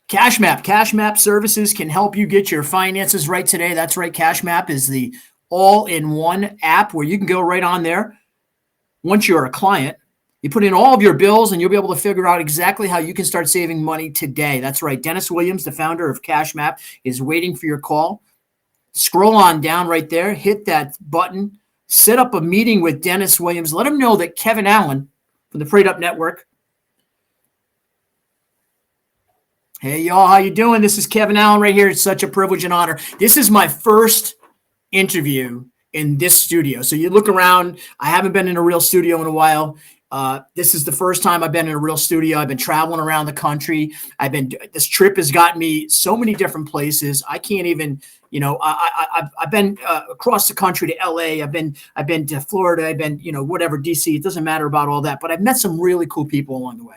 Cash Map services can help you get your finances right today. That's right. Cash Map is the all-in-one app where you can go right on there. Once you're a client, you put in all of your bills and you'll be able to figure out exactly how you can start saving money today. That's right. Dennis Williams, the founder of Cash Map, is waiting for your call. Scroll on down right there, hit that button, set up a meeting with Dennis Williams. Let him know that Kevin Allen from the Prayed Up Network. Hey, y'all, how you doing? This is Kevin Allen right here. It's such a privilege and honor. This is my first interview in this studio. So you look around. I haven't been in a real studio in a while. This is the first time I've been in a real studio. I've been traveling around the country. This trip has gotten me so many different places. I can't even, I've been across the country to LA. I've been to Florida. I've been, whatever, DC. It doesn't matter about all that, but I've met some really cool people along the way.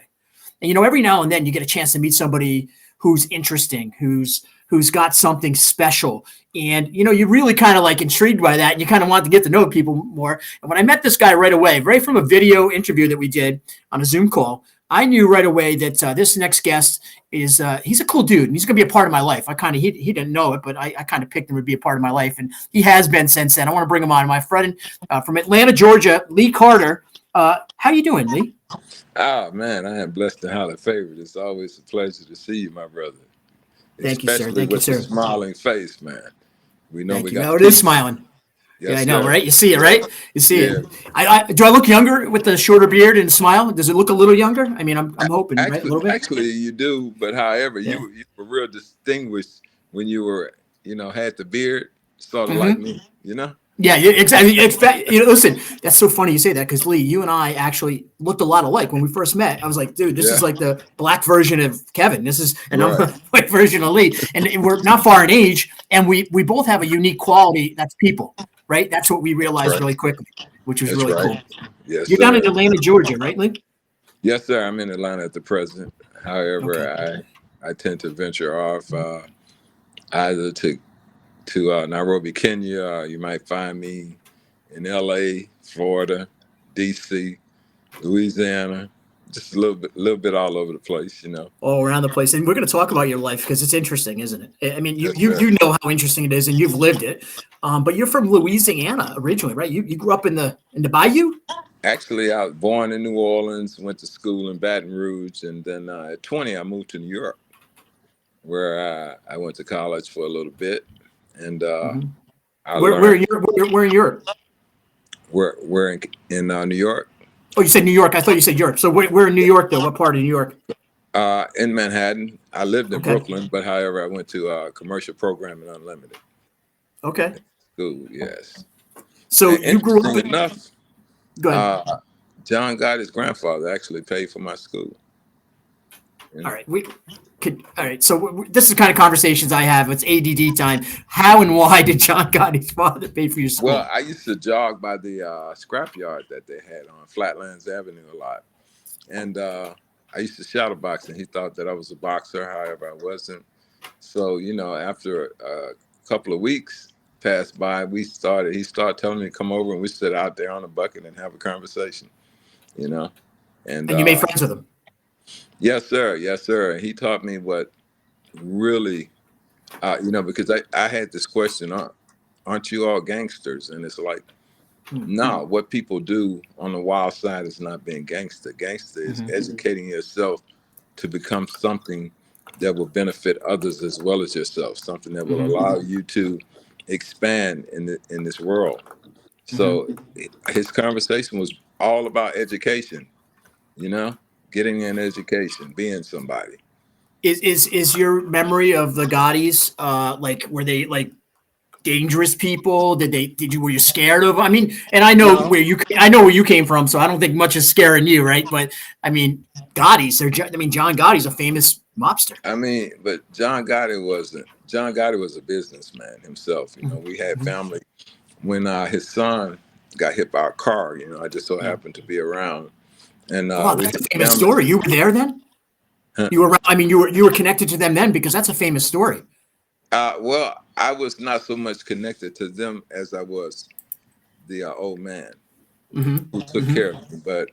And, every now and then you get a chance to meet somebody who's interesting, who's got something special. And, you really kind of like intrigued by that and you kind of want to get to know people more. And when I met this guy right away, right from a video interview that we did on a Zoom call, I knew right away that this next guest is, he's a cool dude and he's going to be a part of my life. He didn't know it, but I kind of picked him to be a part of my life. And he has been since then. I want to bring him on. My friend from Atlanta, Georgia, Lee Carter. How you doing, Lee? Oh, man, I am blessed and highly favored. It's always a pleasure to see you, my brother. Thank you, sir. Especially with a smiling face, man. We know we got. No, it is smiling. Yes, yeah, I know, right? You see it, right? You see it. Do I look younger with the shorter beard and smile? Does it look a little younger? I mean, I'm hoping, actually, right? A little bit. Actually, you do. But however, you were real distinguished when you were, had the beard, sort of like me, Yeah, exactly. Listen, that's so funny you say that because Lee, you and I actually looked a lot alike when we first met. I was like, dude, this is like the black version of Kevin. This is, and I'm the white version of Lee, and we're not far in age, and we both have a unique quality. That's people, right? That's what we realized really quickly, which was really cool. Yes, you're down in Atlanta, Georgia, right, Lee? Yes, sir. I'm in Atlanta at the present. However, I tend to venture off either to Nairobi, Kenya. You might find me in LA, Florida, DC, Louisiana, just a little bit all over the place, All around the place. And we're going to talk about your life because it's interesting, isn't it? I mean, you know how interesting it is and you've lived it. But you're from Louisiana originally, right? You grew up in the Bayou? Actually, I was born in New Orleans, went to school in Baton Rouge, and then at 20, I moved to New York, where I went to college for a little bit. And where in Europe? We're in New York. Oh, you said New York. I thought you said Europe. So where in New York, though? What part of New York? In Manhattan. I lived in Brooklyn, but however, I went to commercial programming unlimited. Okay. School, yes. So you grew up enough. Go ahead. John Gotti's grandfather actually paid for my school. All right. All right. So this is the kind of conversations I have. It's ADD time. How and why did John Gotti's father pay for your school? Well, I used to jog by the scrapyard that they had on Flatlands Avenue a lot. And I used to shadow box, and he thought that I was a boxer. However, I wasn't. So, after a couple of weeks passed by, he started telling me to come over, and we sit out there on the bucket and have a conversation, And you made friends with him? Yes, sir. Yes, sir. And he taught me what really, because I had this question, aren't you all gangsters? And it's like, no, what people do on the wild side is not being gangster. Gangster is educating yourself to become something that will benefit others as well as yourself, something that will allow you to expand in this world. So his conversation was all about education, getting an education, being somebody. Is your memory of the Gottis were they like dangerous people? Were you scared of? I mean, and I know where you came from, so I don't think much is scaring you, right? But I mean, Gotti's. John Gotti's a famous mobster. I mean, but John Gotti wasn't. John Gotti was a businessman himself. We had family. When his son got hit by a car, I just so happened to be around. And wow, that's a famous story. You were there then? Huh? You were. I mean, you were connected to them then because that's a famous story. Well, I was not so much connected to them as I was the old man who took care of me. But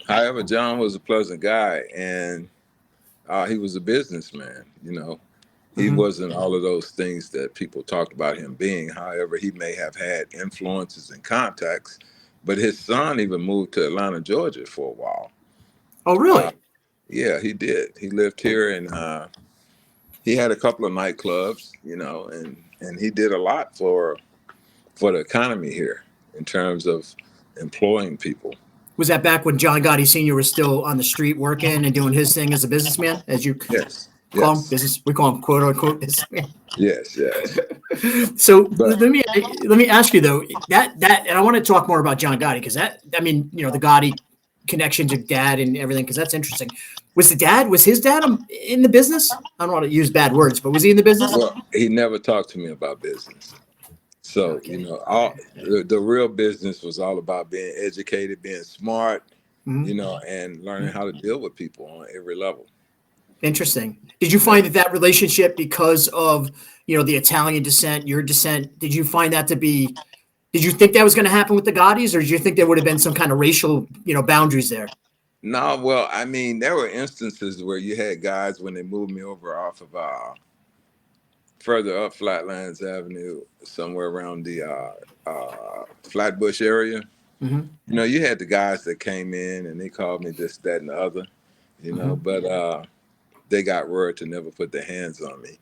however, John was a pleasant guy, and He was a businessman. You know, he Hmm. wasn't all of those things that people talked about him being. However, he may have had influences and contacts. But his son even moved to Atlanta, Georgia for a while. Oh, Uh, really? yeah, he did. He lived here, and he had a couple of nightclubs, you know, and he did a lot for the economy here in terms of employing people. Was that back when John Gotti Sr. was still on the street working and doing his thing as a businessman, as you Yes, call him? yes, Business, we call him quote unquote businessman. yes, yes. So But let me ask you though, and I want to talk more about John Gotti, because that, I mean, you know, the Gotti connection to dad and everything, because that's interesting. Was his dad in the business? I don't want to use bad words, but was he in the business? well, he never talked to me about business. So you Okay. know, all the real business was all about being educated, being smart, you Hmm. know, and learning how to deal with people on every level. Interesting. Did you Yeah. find that relationship, because of, you know, the Italian descent, your descent? Did you find that to be? Did you think that was going to happen with the Gaudis, or did you think there would have been some kind of racial, you know, boundaries there? No, well, I mean, there were instances where you had guys when they moved me over off of further up Flatlands Avenue, somewhere around the Flatbush area. Hmm. You know, you had the guys that came in and they called me this, that, and the other. You know, Hmm. but they got word to never put their hands on me.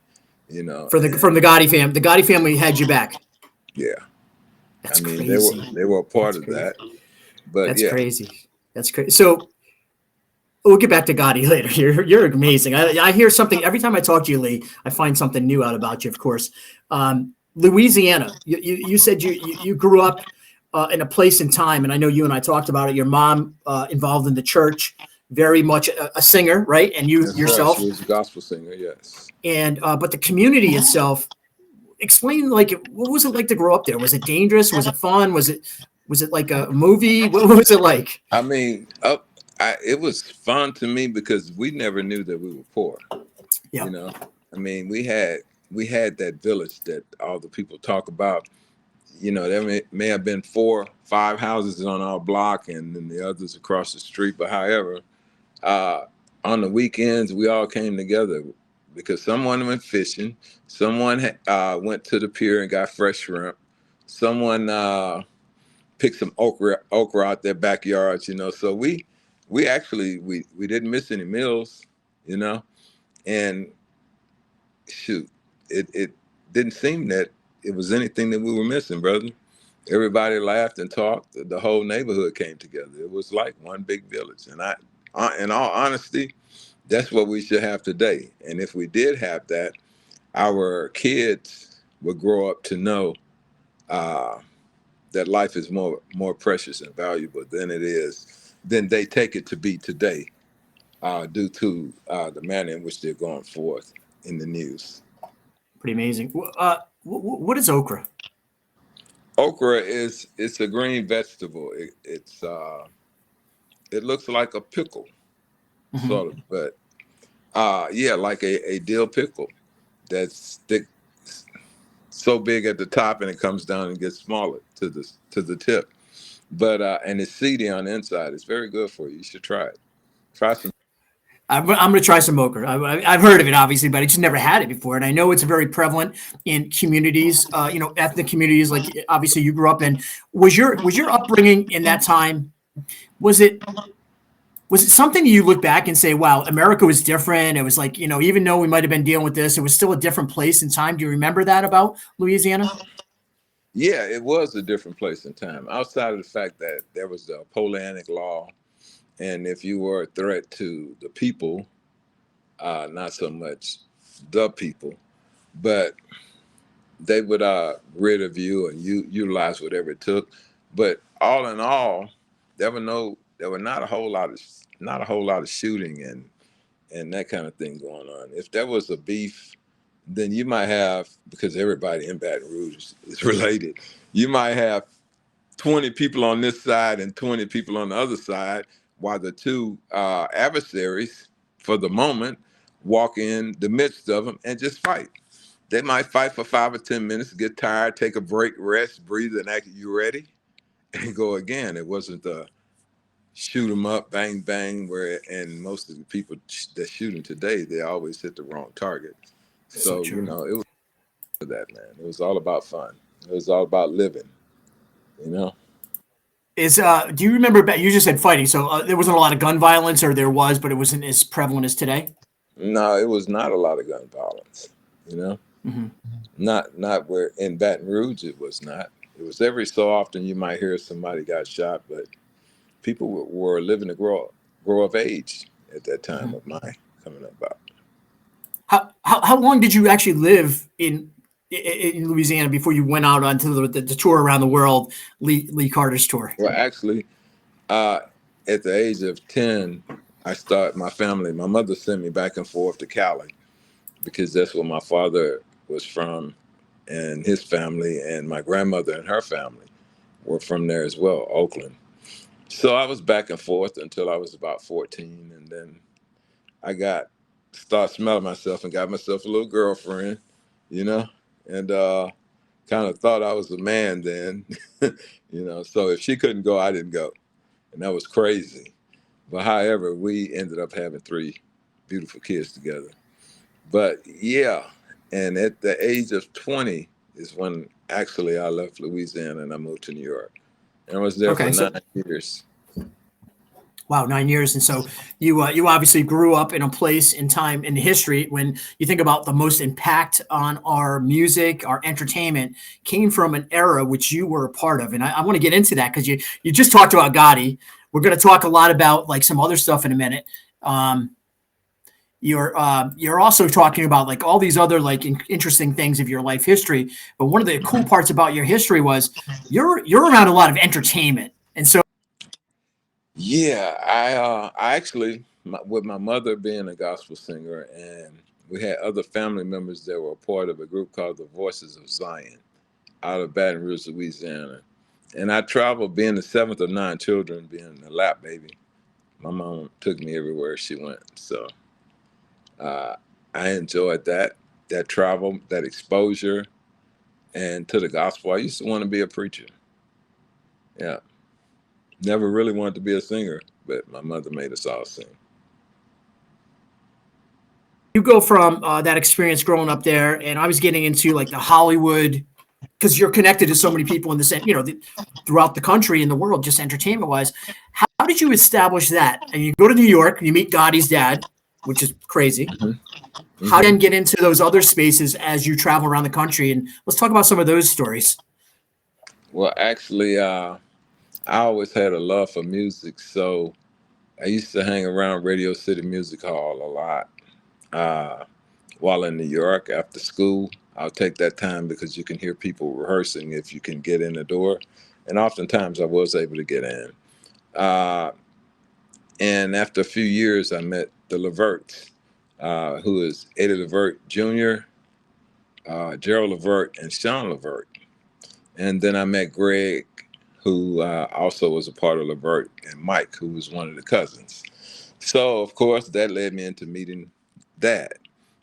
You know, From and the Gotti family, the Gotti family had you back. yeah, I That's mean, crazy. they were a part That's of crazy. that. But That's yeah, crazy. That's crazy. So we'll get back to Gotti later. You're amazing. I hear something every time I talk to you, Lee. I find something new out about you. Of course, Louisiana. You said you grew up in a place and time, and I know you and I talked about it. Your mom involved in the church, very much a singer, right? And you that's right. She yourself, was a gospel singer. Yes. and but the community itself. Explain, like, what was it like to grow up there? Was it dangerous? Was it fun? Was it like a movie? What was it like? I mean, it was fun to me because we never knew that we were poor. You Yeah. know, I mean, we had that village that all the people talk about. You know, there may have been 4, 5 houses on our block, and then the others across the street. But however, uh, on the weekends we all came together because someone went fishing, someone went to the pier and got fresh shrimp, someone picked some okra out their backyards. You know, so we actually we didn't miss any meals. You know, and shoot, it didn't seem that it was anything that we were missing, brother. Everybody laughed and talked. The whole neighborhood came together. It was like one big village. And in all honesty, that's what we should have today. And if we did have that, our kids would grow up to know uh, that life is more precious and valuable than they take it to be today, due to the manner in which they're going forth in the news. Pretty amazing. What is okra? Okra it's a green vegetable. It looks like a pickle, Hmm. sort of, but yeah, like a dill pickle that's thick, so big at the top, and it comes down and gets smaller to the tip. But and it's seedy on the inside. It's very good for you. You should try it. Try some. I'm going to try some okra. I've heard of it, obviously, but I just never had it before. And I know it's very prevalent in communities, you know, ethnic communities, like obviously you grew up in. Was your upbringing in that time? Was it was it something you look back and say, "Wow, America was different"? It was like, you know, even though we might have been dealing with this, it was still a different place and time. Do you remember that about Louisiana? Yeah, it was a different place and time. Outside of the fact that there was the Polanik law, and if you were a threat to the people, not so much the people, but they would rid of you and you utilize whatever it took. But all in all, there were not a whole lot of shooting and that kind of thing going on. If there was a beef, then you might have, because everybody in Baton Rouge is related, you might have 20 people on this side and 20 people on the other side, while the two adversaries, for the moment, walk in the midst of them and just fight. They might fight for 5 or 10 minutes, get tired, take a break, rest, breathe, and act you ready, and go again. It wasn't shoot 'em up, bang bang. Where and most of the people that shoot 'em today, they always hit the wrong target. So So true. it was that, man. It was all about fun. It was all about living. You know. Is do you remember? You just said fighting, so there wasn't a lot of gun violence, or there was, but it wasn't as prevalent as today. No, it was not a lot of gun violence. You know, Hmm. not where in Baton Rouge it was not. It was every so often you might hear somebody got shot, but people were living to grow of age at that time of my coming up. How long did you actually live in Louisiana before you went out onto the tour around the world, Lee Carter's tour? Well, actually, uh, at the age of 10, I started my family. My mother sent me back and forth to Cali because that's where my father was from and his family, and my grandmother and her family were from there as well, Oakland. So I was back and forth until I was about 14, and then I start smelling myself and got myself a little girlfriend, you know, and kind of thought I was a man then, So if she couldn't go, I didn't go, and that was crazy. But however, we ended up having three beautiful kids together. But yeah, and at the age of 20 is when actually I left Louisiana and I moved to New York, and I was there for Okay, so 9 years. wow, 9 years, and so you obviously grew up in a place in time in history when you think about the most impact on our music, our entertainment came from an era which you were a part of, and I want to get into that because you just talked about Gotti. We're going to talk a lot about like some other stuff in a minute. Um, you're also talking about like all these other like interesting things of your life history. But one of the cool parts about your history was you're around a lot of entertainment, and so Yeah, I actually, with my mother being a gospel singer, and we had other family members that were a part of a group called the Voices of Zion out of Baton Rouge, Louisiana. And I traveled being the seventh of nine children, being a lap baby. My mom took me everywhere she went. So uh, I enjoyed that travel, that exposure, and to the gospel. I used to want to be a preacher. Yeah, never really wanted to be a singer, but my mother made us all sing. you go from that experience growing up there, and I was getting into like the Hollywood because you're connected to so many people in this, throughout the country and the world, just entertainment wise. How did you establish that? And you go to New York, and you meet Gotti's dad, which is crazy. Hmm. How Hmm. then get into those other spaces as you travel around the country? And let's talk about some of those stories. Well, actually, I always had a love for music, so I used to hang around Radio City Music Hall a lot. Uh, while in New York after school, I'll take that time because you can hear people rehearsing if you can get in the door. And oftentimes I was able to get in. Uh, and after a few years, I met the Leverts, who is Eddie Levert Jr., Gerald Levert, and Sean Levert. And then I met Greg, who also was a part of Levert, and Mike, who was one of the cousins. So, of course, that led me into meeting Dad,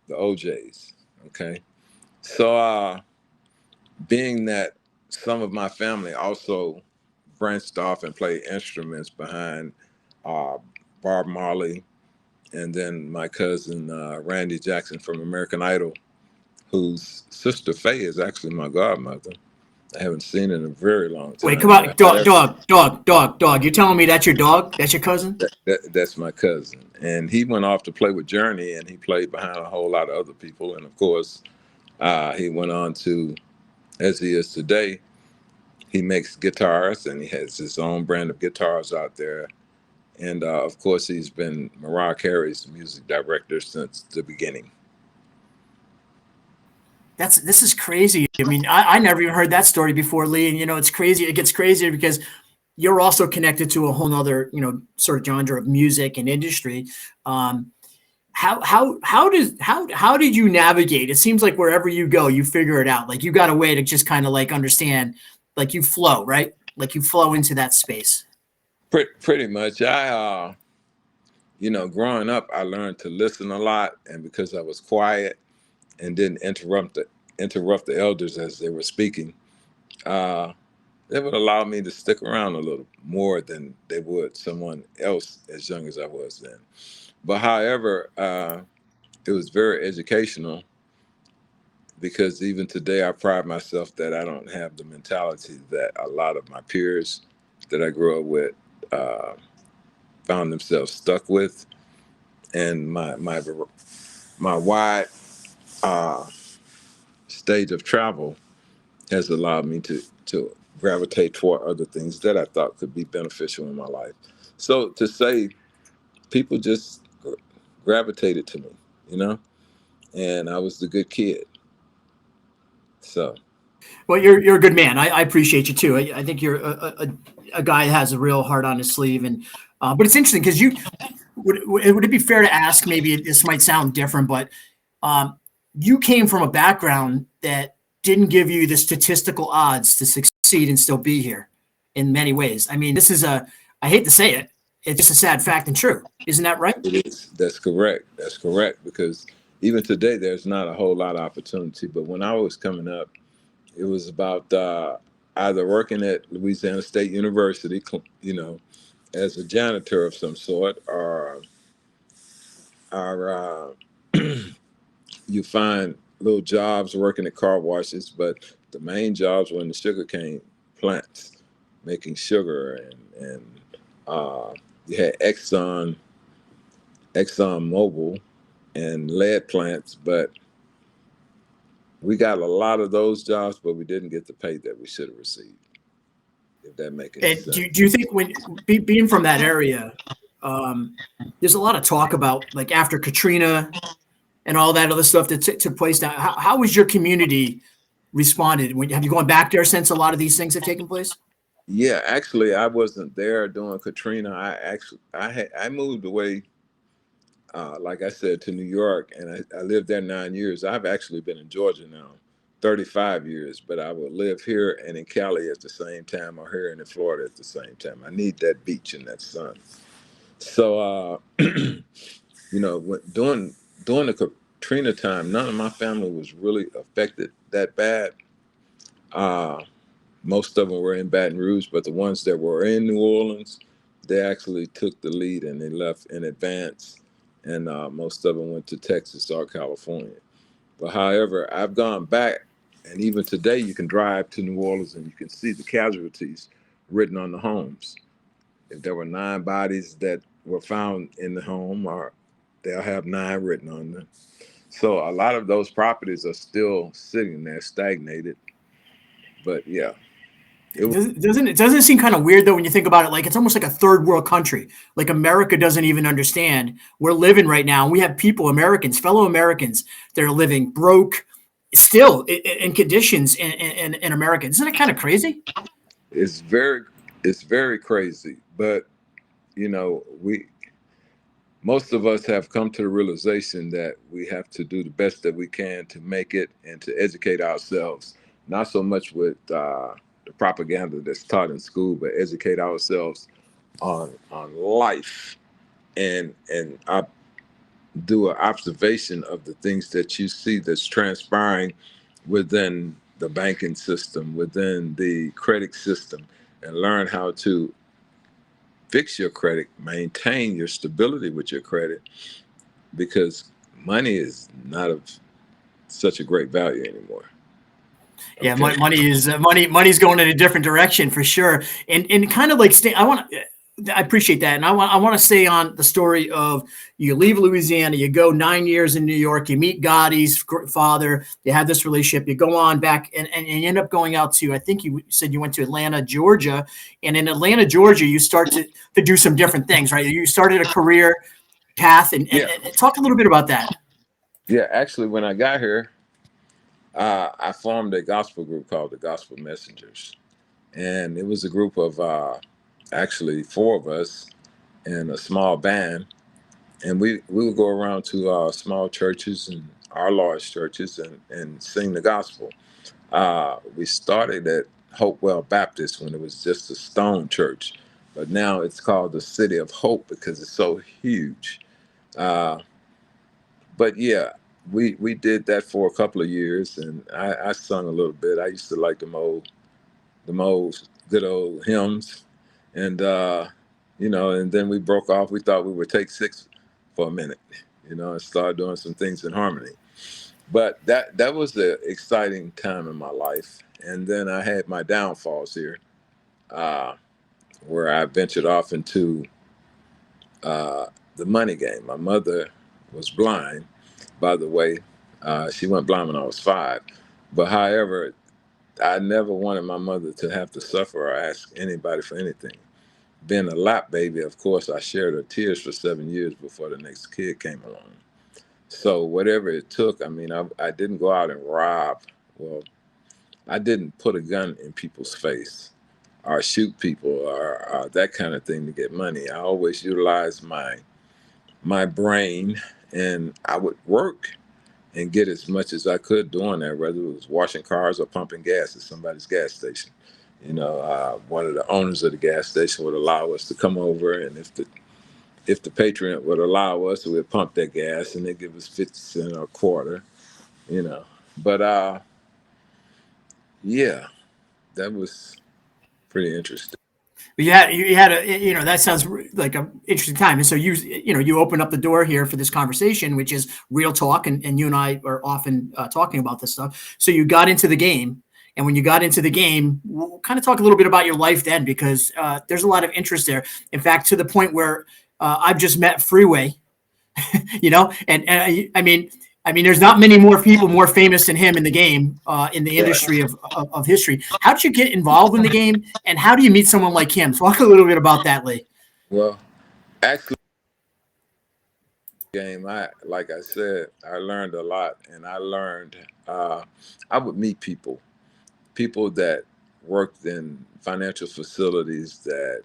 the OJs. Okay. So, being that some of my family also branched off and played instruments behind uh, Bob Marley, and then my cousin Randy Jackson from American Idol, whose sister Faye is actually my godmother. I haven't seen her in a very long Wait, come time, on, but dog, however, dog, dog, dog, dog. You're telling me that's your dog? That's your cousin? that's my cousin. And he went off to play with Journey, and he played behind a whole lot of other people. And of course, he went on to, as he is today, he makes guitars and he has his own brand of guitars out there. And of course, he's been Mariah Carey's music director since the beginning. This is crazy. I mean, I never even heard that story before, Lee. And it's crazy. It gets crazier because you're also connected to a whole other, sort of genre of music and industry. Um, how did you navigate? It seems like wherever you go, you figure it out. Like you got a way to just kind of like understand, like you flow, right? Like you flow into that space. Pretty much. Growing up, I learned to listen a lot, and because I was quiet and didn't interrupt the elders as they were speaking, uh, They would allow me to stick around a little more than they would someone else as young as I was then. But however, it was very educational because even today I pride myself that I don't have the mentality that a lot of my peers that I grew up with uh, found themselves stuck with, and my wide uh, stage of travel has allowed me to gravitate toward other things that I thought could be beneficial in my life. So to say, people just gravitated to me, you know, and I was the good kid. So Well, you're a good man. I appreciate you too. I think you're a guy that has a real heart on his sleeve, and but it's interesting because you would it be fair to ask? Maybe this might sound different, but um, you came from a background that didn't give you the statistical odds to succeed and still be here in many ways. I mean, this is a I hate to say it, it's just a sad fact and true. Isn't that right? it is. That's correct. That's correct. Because even today, there's not a whole lot of opportunity. But when I was coming up, it was about either working at Louisiana State University, you know, as a janitor of some sort, or you find little jobs working at car washes. But the main jobs were in the sugarcane plants, making sugar, and uh, you had Exxon Mobil, and lead plants, but we got a lot of those jobs, but we didn't get the pay that we should have received, if that make any And sense. do you think being from that area, um, there's a lot of talk about like after Katrina and all that other stuff that took place now. How was your community responded? Have you gone back there since a lot of these things have taken place? Yeah, actually, I wasn't there during Katrina. I moved away, like I said, to New York, and I lived there 9 years. I've actually been in Georgia now 35 years, but I would live here and in Cali at the same time, or here and in Florida at the same time. I need that beach and that sun. So, you know, during the Katrina time, none of my family was really affected that bad. Uh, Most of them were in Baton Rouge, but the ones that were in New Orleans, they actually took the lead and they left in advance. And most of them went to Texas or California. But however, I've gone back, and even today, you can drive to New Orleans and you can see the casualties written on the homes. If there were 9 bodies that were found in the home, or they'll have 9 written on them. So a lot of those properties are still sitting there stagnated. But yeah, it was. Doesn't it seem kind of weird though when you think about it? Like it's almost like a third world country. Like America doesn't even understand. We're living right now. And we have people, Americans, fellow Americans, that are living broke, still in conditions in America. Isn't it kind of crazy? It's very, it's very crazy. But you know, we most of us have come to the realization that we have to do the best that we can to make it and to educate ourselves. Not so much with the propaganda that's taught in school, but educate ourselves on life, and I do an observation of the things that you see that's transpiring within the banking system, within the credit system, and learn how to fix your credit, maintain your stability with your credit, because money is not of such a great value anymore. Yeah, Okay. money is money's going in a different direction for sure. And kind of like stay. I appreciate that, and I want to stay on the story of you leave Louisiana, you go 9 years in New York, you meet Gotti's father, you have this relationship, you go on back, and you end up going out to I think you said you went to Atlanta, Georgia, and in Atlanta, Georgia, you start to do some different things, right? You started a career path, Yeah. and talk a little bit about that. Yeah. Actually, when I got here, I formed a gospel group called the Gospel Messengers, and it was a group of actually 4 of us in a small band, and we would go around to small churches and our large churches and sing the gospel. We started at Hopewell Baptist when it was just a stone church, but now it's called the City of Hope because it's so huge. Uh, but yeah, we did that for a couple of years, and I sung a little bit. I used to like them old the old good old hymns, and and then we broke off. We thought we would take six for a minute, and start doing some things in harmony. But that was an exciting time in my life. And then I had my downfalls here, uh, where I ventured off into uh, the money game. My mother was blind, by the way. She went blind when I was 5. But however, I never wanted my mother to have to suffer or ask anybody for anything. Being a lap baby, of course, I shared her tears for 7 years before the next kid came along. So whatever it took, I mean, I didn't go out and rob. Well, I didn't put a gun in people's face or shoot people or that kind of thing to get money. I always utilized my brain, and I would work and get as much as I could doing that, whether it was washing cars or pumping gas at somebody's gas station. One of the owners of the gas station would allow us to come over, and if the patron would allow us, we'd pump that gas, and they'd give us 50 cents or a quarter. You know, but yeah, that was pretty interesting. You had a, that sounds like an interesting time. And so you opened up the door here for this conversation, which is real talk. And you and I are often talking about this stuff. So you got into the game. And when you got into the game, we'll kind of talk a little bit about your life then, because there's a lot of interest there. In fact, to the point where I've just met Freeway, and I mean, there's not many more people more famous than him in the game, in the Right. industry of history. How did you get involved in the game, and how do you meet someone like him? Talk a little bit about that, Lee. Well, actually, game, like I said, I learned a lot, and I learned I would meet people that worked in financial facilities that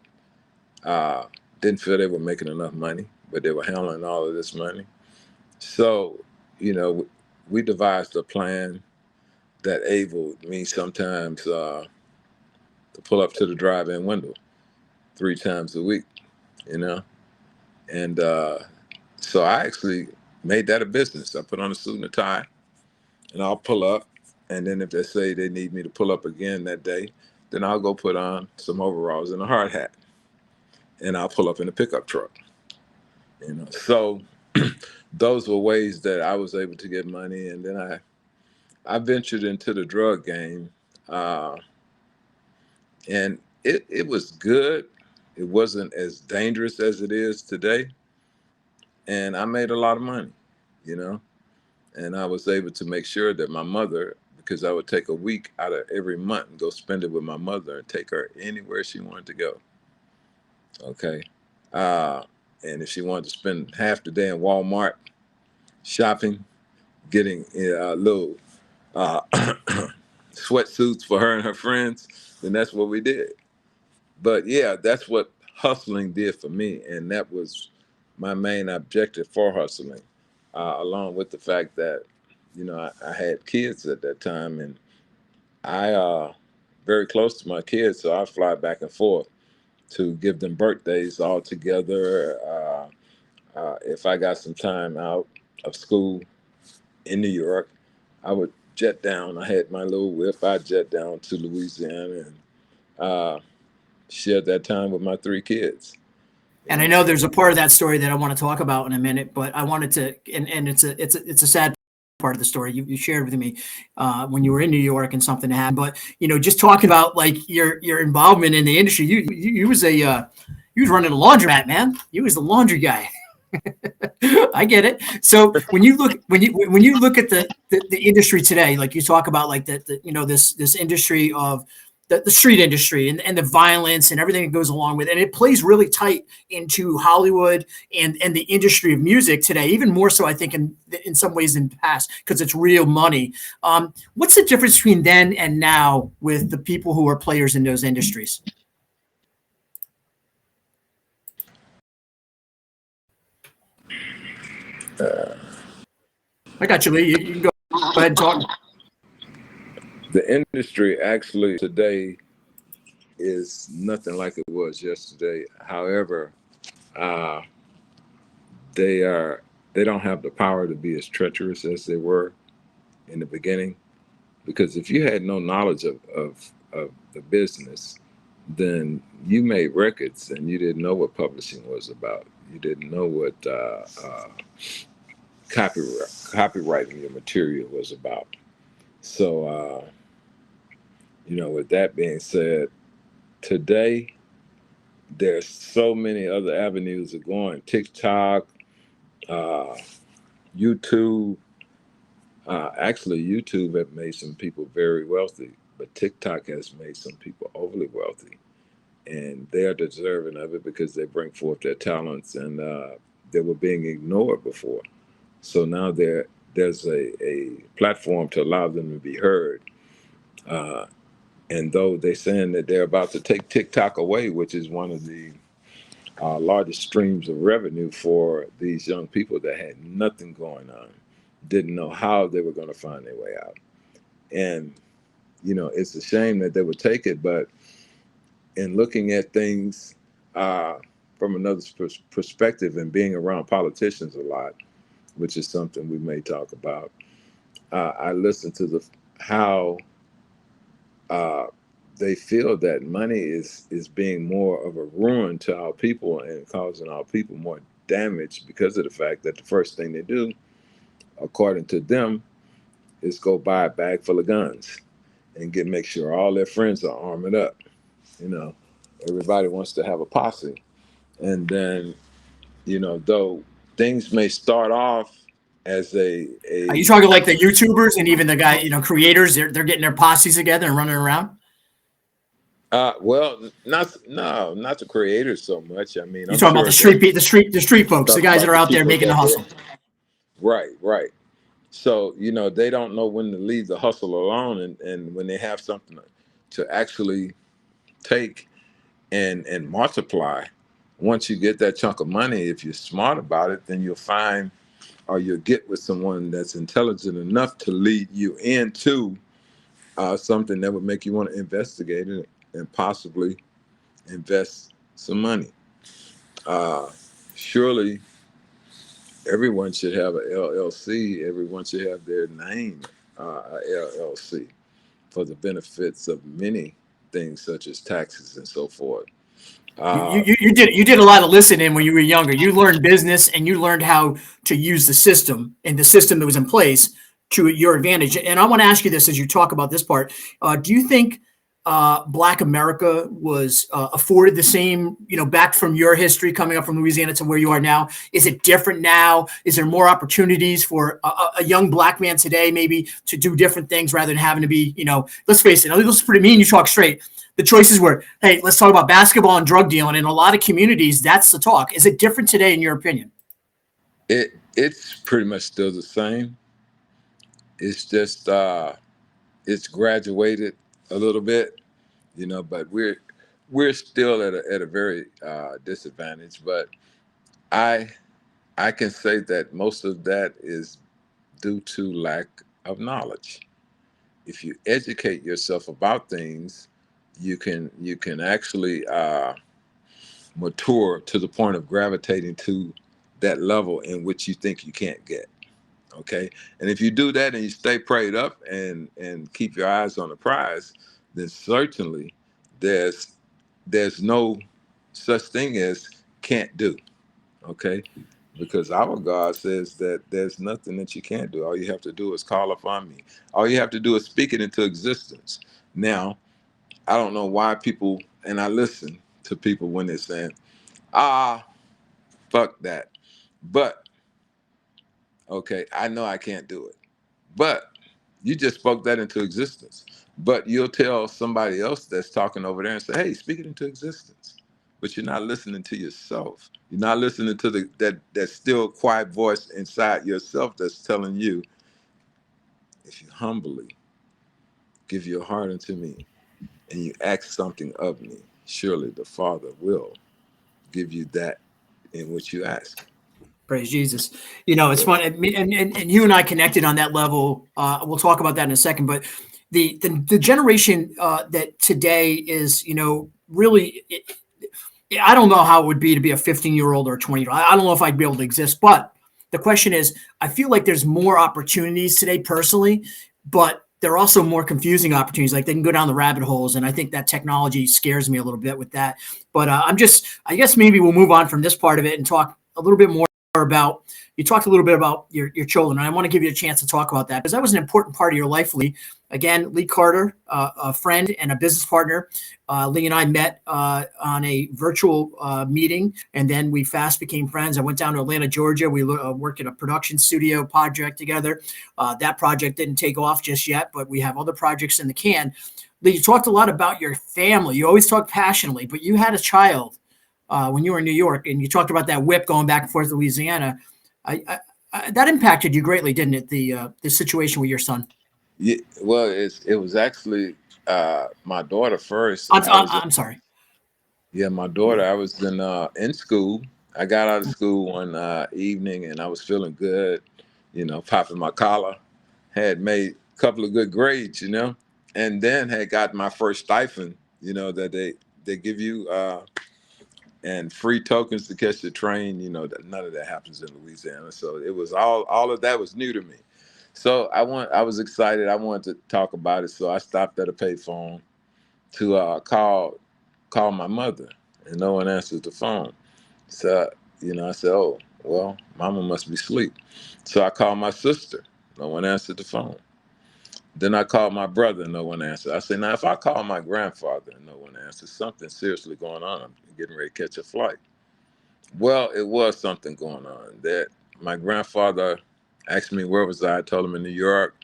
uh, didn't feel they were making enough money, but they were handling all of this money. So, we devised a plan that enabled me sometimes to pull up to the drive-in window 3 times a week, you know, and so I actually made that a business. I put on a suit and a tie, and I'll pull up, and then if they say they need me to pull up again that day, then I'll go put on some overalls and a hard hat, and I'll pull up in a pickup truck. So those were ways that I was able to get money, and then I ventured into the drug game, uh, and it was good. It wasn't as dangerous as it is today, and I made a lot of money, you know. And I was able to make sure that my mother, because I would take a week out of every month and go spend it with my mother and take her anywhere she wanted to go. Okay. Uh, and if she wanted to spend half the day in Walmart shopping, getting little uh, sweatsuits for her and her friends, then that's what we did. But yeah, that's what hustling did for me. And that was my main objective for hustling, along with the fact that, I had kids at that time, and I very close to my kids, so I fly back and forth to give them birthdays all together. If I got some time out of school in New York, I would jet down. I had my little whip. I'd jet down to Louisiana and uh, share that time with my 3 kids. You And I know, know there's a part of that story that I want to talk about in a minute, but I wanted to, and it's a sad part of the story you shared with me when you were in New York and something happened. But just talking about like your involvement in the industry, you was you was running a laundromat, man. You was the laundry guy. I get it. So when you look at the industry today, like you talk about like this industry of the street industry and the violence and everything that goes along with it. And it plays really tight into Hollywood and the industry of music today, even more so, I think, in some ways than the past, because it's real money. What's the difference between then and now with the people who are players in those industries? I got you, Lee. You can go ahead and talk. the industry actually today is nothing like it was yesterday. However, uh, they are they don't have the power to be as treacherous as they were in the beginning. Because if you had no knowledge of the business, then you made records and you didn't know what publishing was about. You didn't know what copywriting your material was about. So, with that being said, today there's so many other avenues of going. TikTok, uh, YouTube. Actually, YouTube have made some people very wealthy, but TikTok has made some people overly wealthy, and they are deserving of it because they bring forth their talents, and they were being ignored before. So now there's a platform to allow them to be heard. Uh, and though they're saying that they're about to take TikTok away, which is one of the largest streams of revenue for these young people that had nothing going on, didn't know how they were going to find their way out. And, it's a shame that they would take it, but in looking at things uh, from another perspective and being around politicians a lot, which is something we may talk about, I listen to how uh, they feel that money is being more of a ruin to our people and causing our people more damage because of the fact that the first thing they do, according to them, is go buy a bag full of guns and make sure all their friends are armored up. Everybody wants to have a posse, and then though things may start off as Are you a talking like the YouTubers and even the guy, creators? They're getting their posses together and running around. well, not the creators so much. I mean, You're I'm talking about sure that the street folks, the talk guys that about are the out there people making the that hustle. right. So, they don't know when to leave the hustle alone, and when they have something to actually take and multiply. Once you get that chunk of money, if you're smart about it, then you'll find, or you'll get with someone that's intelligent enough to lead you into something that would make you want to investigate it and possibly invest some money. Uh, Surely everyone should have an LLC. Everyone should have their name a LLC for the benefits of many things such as taxes and so forth. Uh, You did a lot of listening when you were younger. You learned business and you learned how to use the system and the system that was in place to your advantage. And I want to ask you this as you talk about this part. Do you think Black America was afforded the same, back from your history coming up from Louisiana to where you are now? Is it different now? Is there more opportunities for a young Black man today maybe to do different things rather than having to be, let's face it, let's put it mean, you talk straight. The choices were, hey, let's talk about basketball and drug dealing. In a lot of communities, that's the talk. Is it different today, in your opinion? it's pretty much still the same. It's just it's graduated a little bit, but we're still at a very disadvantage. But I I can say that most of that is due to lack of knowledge. If you educate yourself about things, you can actually mature to the point of gravitating to that level in which you think you can't get. Okay, and if you do that and you stay prayed up and keep your eyes on the prize, then certainly there's there's no such thing as can't do. Okay, because our God says that there's nothing that you can't do. All you have to do is call upon me. All you have to do is speak it into existence. Now, I don't know why people, and I listen to people when they're saying, ah, fuck that. But, okay, I know I can't do it. But you just spoke that into existence. But you'll tell somebody else that's talking over there and say, hey, speak it into existence. But you're not listening to yourself. You're not listening to that still quiet voice inside yourself that's telling you, if you humbly give your heart unto me and you ask something of me, surely the Father will give you that in which you ask. Praise Jesus. It's Yeah. fun. And you and I connected on that level. We'll talk about that in a second. But the generation that today is, really, I don't know how it would be to be a 15-year-old or a 20-year-old. I don't know if I'd be able to exist. But the question is, I feel like there's more opportunities today personally, but they're also more confusing opportunities. Like they can go down the rabbit holes, and I think that technology scares me a little bit with that. But I guess maybe we'll move on from this part of it and talk a little bit more about. You talked a little bit about your children, and I want to give you a chance to talk about that because that was an important part of your life, Lee. Again, Lee Carter, a friend and a business partner. Lee and I met on a virtual meeting, and then we fast became friends. I went down to Atlanta, Georgia. We worked at a production studio project together. That project didn't take off just yet, but we have other projects in the can. Lee, you talked a lot about your family. You always talk passionately, but you had a child when you were in New York, and you talked about that whip going back and forth to Louisiana. That impacted you greatly, didn't it? The situation with your son. Yeah, well, it was actually my daughter first. I'm sorry. Yeah, my daughter. I was in school. I got out of school one evening, and I was feeling good. Popping my collar. Had made a couple of good grades. And then had got my first stipend. That they give you and free tokens to catch the train. That none of that happens in Louisiana. So it was all of that was new to me. So I was excited. I wanted to talk about it. So I stopped at a payphone to call my mother, and no one answered the phone. So I said, "Oh, well, Mama must be asleep." So I called my sister. No one answered the phone. Then I called my brother. No one answered. I said, "Now, if I call my grandfather and no one answers, something seriously going on. I'm getting ready to catch a flight." Well, it was something going on. That my grandfather asked me where was I. I told him in New York.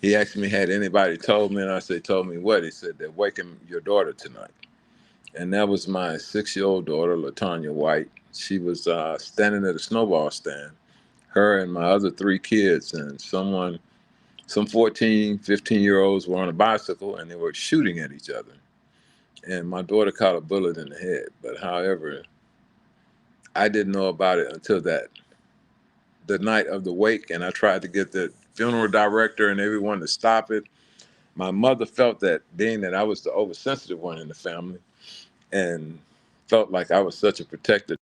He asked me, had anybody told me? And I said, told me what? He said, they're waking your daughter tonight. And that was my 6-year-old daughter, LaTanya White. She was standing at a snowball stand, her and my other 3 kids, and some 14, 15-year-olds were on a bicycle, and they were shooting at each other. And my daughter caught a bullet in the head. But however, I didn't know about it until the night of the wake, and I tried to get the funeral director and everyone to stop it. My mother felt that, being that I was the oversensitive one in the family, and felt like I was such a protector